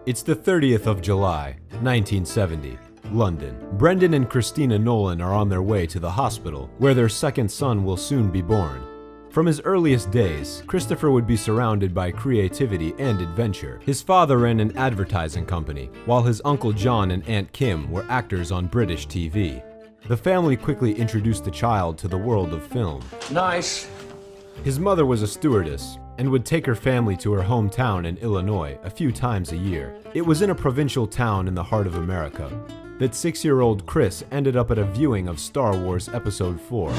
It's the 30th of July, 1970, London. Brendan and Christina Nolan are on their way to the hospital, where their second son will soon be born. From his earliest days, Christopher would be surrounded by creativity and adventure. His father ran an advertising company, while his Uncle John and Aunt Kim were actors on British TV. The family quickly introduced the child to the world of film. Nice. His mother was a stewardess and would take her family to her hometown in Illinois a few times a year. It was in a provincial town in the heart of America that 6-year-old Chris ended up at a viewing of Star Wars Episode 4.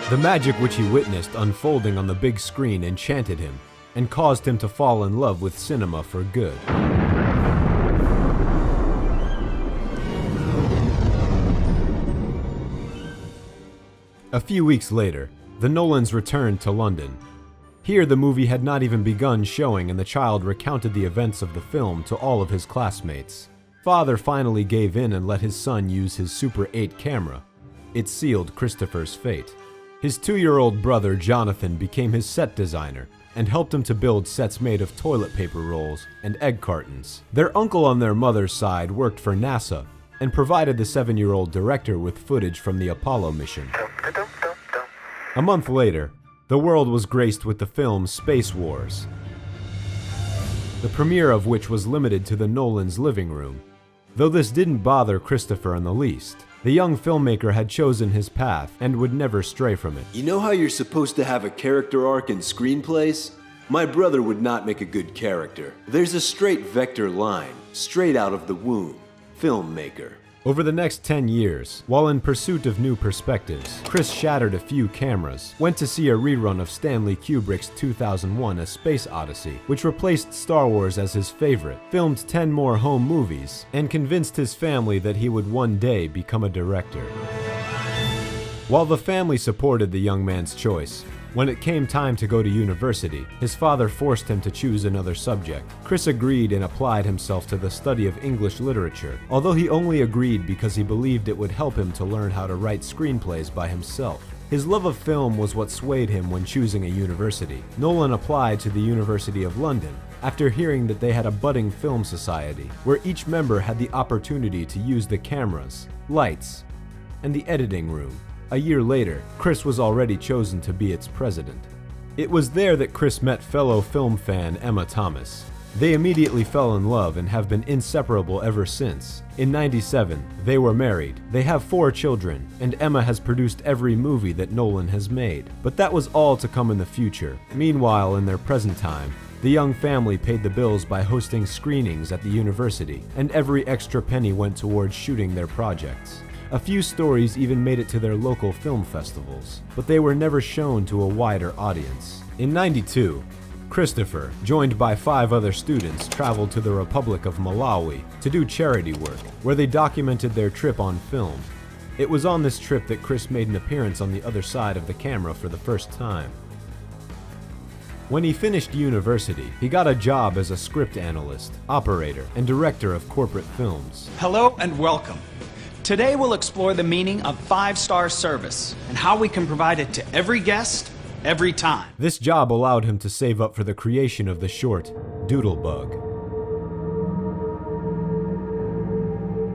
The magic which he witnessed unfolding on the big screen enchanted him and caused him to fall in love with cinema for good. A few weeks later, the Nolans returned to London. Here, the movie had not even begun showing, and the child recounted the events of the film to all of his classmates. Father finally gave in and let his son use his Super 8 camera. It sealed Christopher's fate. His 2-year-old brother, Jonathan, became his set designer and helped him to build sets made of toilet paper rolls and egg cartons. Their uncle on their mother's side worked for NASA and provided the 7-year-old director with footage from the Apollo mission. A month later, the world was graced with the film Space Wars, the premiere of which was limited to the Nolans' living room. Though this didn't bother Christopher in the least, the young filmmaker had chosen his path and would never stray from it. You know how you're supposed to have a character arc in screenplays? My brother would not make a good character. There's a straight vector line, straight out of the womb. Filmmaker. Over the next 10 years, while in pursuit of new perspectives, Chris shattered a few cameras, went to see a rerun of Stanley Kubrick's 2001 A Space Odyssey, which replaced Star Wars as his favorite, filmed 10 more home movies, and convinced his family that he would one day become a director. While the family supported the young man's choice, when it came time to go to university, his father forced him to choose another subject. Chris agreed and applied himself to the study of English literature, although he only agreed because he believed it would help him to learn how to write screenplays by himself. His love of film was what swayed him when choosing a university. Nolan applied to the University of London after hearing that they had a budding film society, where each member had the opportunity to use the cameras, lights, and the editing room. A year later, Chris was already chosen to be its president. It was there that Chris met fellow film fan Emma Thomas. They immediately fell in love and have been inseparable ever since. In '97, they were married. They have 4 children, and Emma has produced every movie that Nolan has made. But that was all to come in the future. Meanwhile, in their present time, the young family paid the bills by hosting screenings at the university, and every extra penny went towards shooting their projects. A few stories even made it to their local film festivals, but they were never shown to a wider audience. In '92, Christopher, joined by 5 other students, traveled to the Republic of Malawi to do charity work, where they documented their trip on film. It was on this trip that Chris made an appearance on the other side of the camera for the first time. When he finished university, he got a job as a script analyst, operator, and director of corporate films. Hello and welcome. Today we'll explore the meaning of 5-star service and how we can provide it to every guest, every time. This job allowed him to save up for the creation of the short, Doodlebug.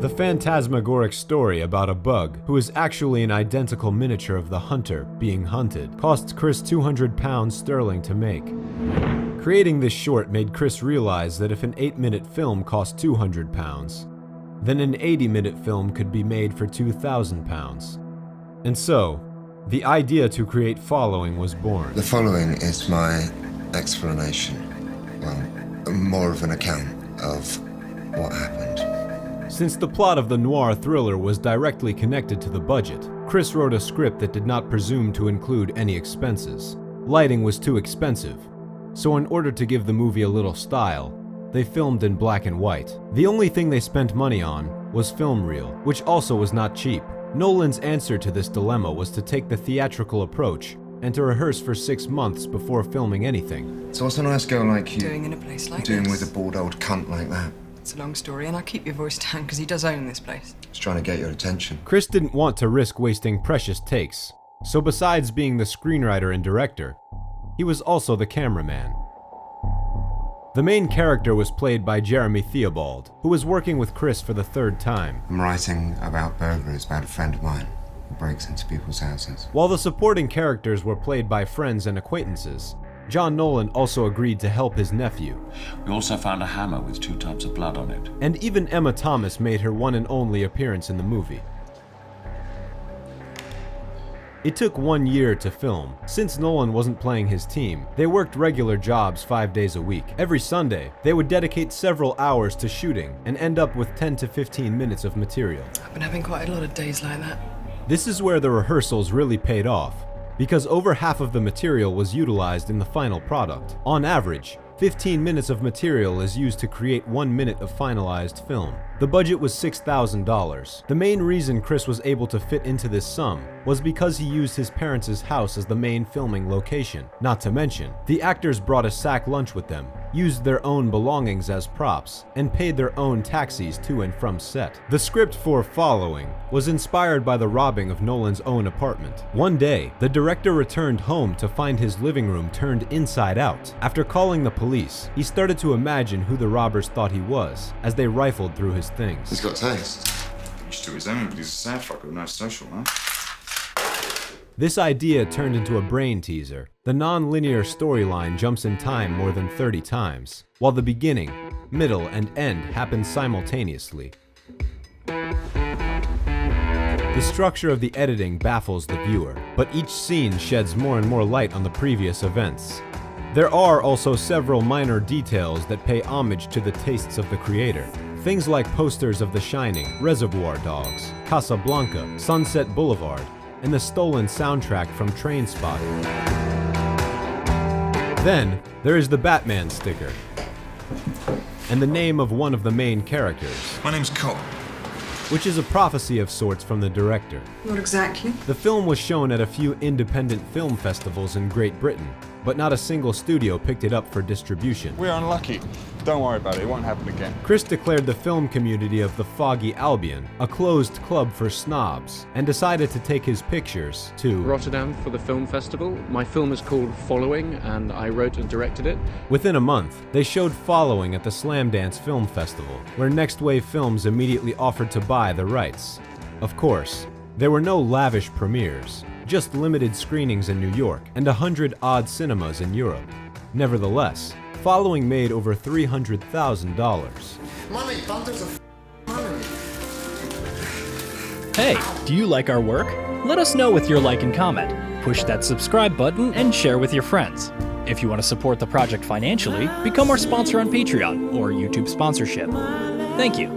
The phantasmagoric story about a bug, who is actually an identical miniature of the hunter being hunted, cost Chris £200 sterling to make. Creating this short made Chris realize that if an 8-minute film cost £200, then an 80-minute film could be made for £2,000. And so, the idea to create Following was born. The following is my explanation. Well, more of an account of what happened. Since the plot of the noir thriller was directly connected to the budget, Chris wrote a script that did not presume to include any expenses. Lighting was too expensive, so in order to give the movie a little style, they filmed in black and white. The only thing they spent money on was film reel, which also was not cheap. Nolan's answer to this dilemma was to take the theatrical approach and to rehearse for 6 months before filming anything. So what's a nice girl like you doing in a place like doing this? with a bored old cunt like that? It's a long story, and I'll keep your voice down because he does own this place. He's trying to get your attention. Chris didn't want to risk wasting precious takes, so besides being the screenwriter and director, He was also the cameraman. The main character was played by Jeremy Theobald, who was working with Chris for the third time. I'm writing about burglaries about a friend of mine who breaks into people's houses. While the supporting characters were played by friends and acquaintances, John Nolan also agreed to help his nephew. We also found a hammer with 2 types of blood on it. And even Emma Thomas made her one and only appearance in the movie. It took 1 year to film. Since Nolan wasn't playing his team, they worked regular jobs 5 days a week. Every Sunday, they would dedicate several hours to shooting and end up with 10 to 15 minutes of material. I've been having quite a lot of days like that. This is where the rehearsals really paid off, because over half of the material was utilized in the final product. On average, 15 minutes of material is used to create 1 minute of finalized film. The budget was $6,000. The main reason Chris was able to fit into this sum was because he used his parents' house as the main filming location. Not to mention, the actors brought a sack lunch with them, used their own belongings as props, and paid their own taxis to and from set. The script for Following was inspired by the robbing of Nolan's own apartment. One day, the director returned home to find his living room turned inside out. After calling the police, he started to imagine who the robbers thought he was as they rifled through his things. He's got taste. Used to his own, but he's a sad fucker with no social life. This idea turned into a brain teaser. The non-linear storyline jumps in time more than 30 times, while the beginning, middle, and end happen simultaneously. The structure of the editing baffles the viewer, but each scene sheds more and more light on the previous events. There are also several minor details that pay homage to the tastes of the creator. Things like posters of The Shining, Reservoir Dogs, Casablanca, Sunset Boulevard, and the stolen soundtrack from Trainspotting. Then, there is the Batman sticker, and the name of one of the main characters, My name's Cop. which is a prophecy of sorts from the director. Not exactly. The film was shown at a few independent film festivals in Great Britain, but not a single studio picked it up for distribution. We're unlucky. Don't worry about it, it won't happen again. Chris declared the film community of the Foggy Albion a closed club for snobs, and decided to take his pictures to Rotterdam for the film festival. My film is called Following, and I wrote and directed it. Within a month, they showed Following at the Slamdance Film Festival, where Next Wave Films immediately offered to buy the rights. Of course, there were no lavish premieres, just limited screenings in New York and 100-odd cinemas in Europe. Nevertheless, Following made over $300,000. Money, bunters of money. Hey, do you like our work? Let us know with your like and comment. Push that subscribe button and share with your friends. If you want to support the project financially, become our sponsor on Patreon or YouTube sponsorship. Thank you.